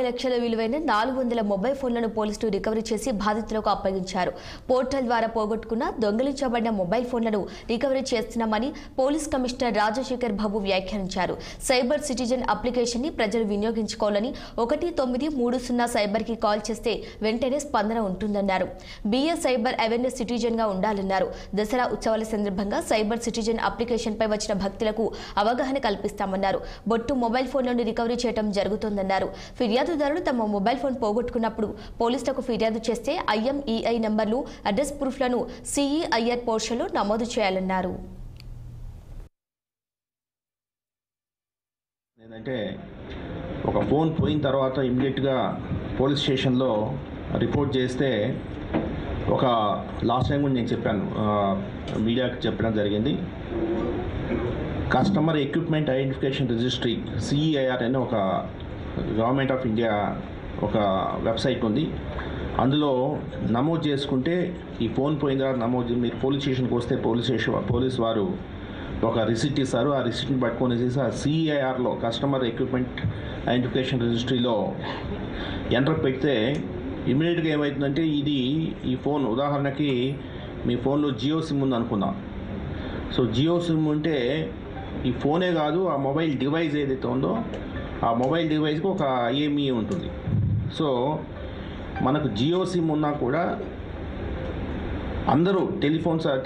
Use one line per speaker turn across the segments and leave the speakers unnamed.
లక్షల విలువైన 400 మొబైల్ ఫోన్లను పోలీసులు రికవరీ చేసి బాధితులకు అప్పగించారు. పోర్టల్ ద్వారా పోగొట్టుకున్న దొంగిలించబడిన మొబైల్ ఫోన్లను రికవరీ చేస్తున్నామని పోలీస్ కమిషనర్ రాజశేఖర్ బాబు వ్యాఖ్యానించారు. సైబర్ సిటిజన్ అప్లికేషన్ ని ప్రజలు వినియోగించుకోవాలని 1930 సైబర్ కి కాల్ చేస్తే వెంటనే స్పందన ఉంటుందన్నారు. బిఎస్ సైబర్ అవేర్నెస్ సిటిజన్ గా ఉండాలన్నారు. దసరా ఉత్సవాల సందర్భంగా సైబర్ సిటిజన్ అప్లికేషన్ పై వచ్చిన భక్తులకు అవగాహన కల్పిస్తామన్నారు. బొట్టు మొబైల్ ఫోన్లను రికవరీ చేయడం జరుగుతోందన్నారు. ఫిర్యాదుదారులు తమ మొబైల్ ఫోన్ పోగొట్టుకున్నప్పుడు పోలీసులకు ఫిర్యాదు చేస్తే IMEI నంబర్లు, అడ్రస్ ప్రూఫ్లను CEIR పోర్టల్లో నమోదు చేయాలన్నారు.
ఏంటంటే ఒక ఫోన్ పోయిన తర్వాత ఇమ్మీడియట్గా పోలీస్ స్టేషన్లో రిపోర్ట్ చేస్తే ఒక లాస్ట్ టైం కూడా నేను చెప్పాను, మీడియాకి చెప్పడం జరిగింది. Customer equipment identification registry CEIR అనే ఒక గవర్నమెంట్ ఆఫ్ ఇండియా ఒక వెబ్సైట్ ఉంది. అందులో నమోదు చేసుకుంటే ఈ ఫోన్ పోయిన తర్వాత నమోదు, మీరు పోలీస్ స్టేషన్కి వస్తే పోలీస్ వారు ఒక రిసిట్ ఇస్తారు. ఆ రిసిట్ని పట్టుకొని ఆ CEIRలో కస్టమర్ ఎక్విప్మెంట్ ఐడెంటిఫికేషన్ రిజిస్ట్రీలో ఎంటర్ పెడితే ఇమీడియట్గా ఏమవుతుందంటే ఈ ఫోన్ ఉదాహరణకి మీ ఫోన్లో జియో సిమ్ ఉంది అనుకుందాం. సో జియో సిమ్ ఉంటే ఈ ఫోనే కాదు, ఆ మొబైల్ డివైస్ ఏదైతే ఉందో ఆ మొబైల్ డివైస్కి ఒక IMEI ఉంటుంది. సో మనకు జియో సిమ్ ఉన్నా కూడా అందరూ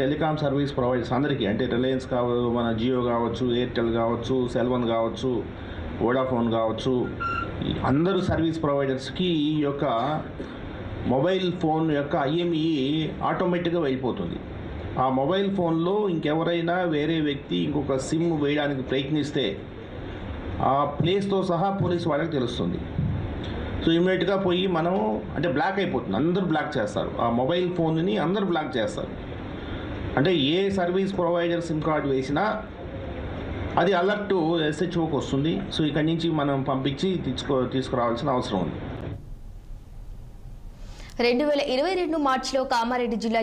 టెలికాం సర్వీస్ ప్రొవైడర్స్ అందరికీ, అంటే రిలయన్స్ కావచ్చు, మన జియో కావచ్చు, ఎయిర్టెల్ కావచ్చు, సెల్వన్ కావచ్చు, వోడాఫోన్ కావచ్చు, అందరూ సర్వీస్ ప్రొవైడర్స్కి ఈ యొక్క మొబైల్ ఫోన్ యొక్క IMEI ఆటోమేటిక్గా వెళ్ళిపోతుంది. ఆ మొబైల్ ఫోన్లో ఇంకెవరైనా వేరే వ్యక్తి ఇంకొక సిమ్ వేయడానికి ప్రయత్నిస్తే ఆ ప్లేస్తో సహా పోలీస్ వాళ్ళకి తెలుస్తుంది. సో ఇమ్మీడియట్గా పోయి మనం అంటే బ్లాక్ అయిపోతుంది, అందరూ బ్లాక్ చేస్తారు, ఆ మొబైల్ ఫోన్ని అందరూ బ్లాక్ చేస్తారు. అంటే ఏ సర్వీస్ ప్రొవైడర్ సిమ్ కార్డు వేసినా అది అలర్ట్ SHOకి వస్తుంది. సో ఇక్కడి నుంచి మనం పంపించి తీసుకురావాల్సిన అవసరం ఉంది.
2022 మార్చిలో కామారెడ్డి జిల్లా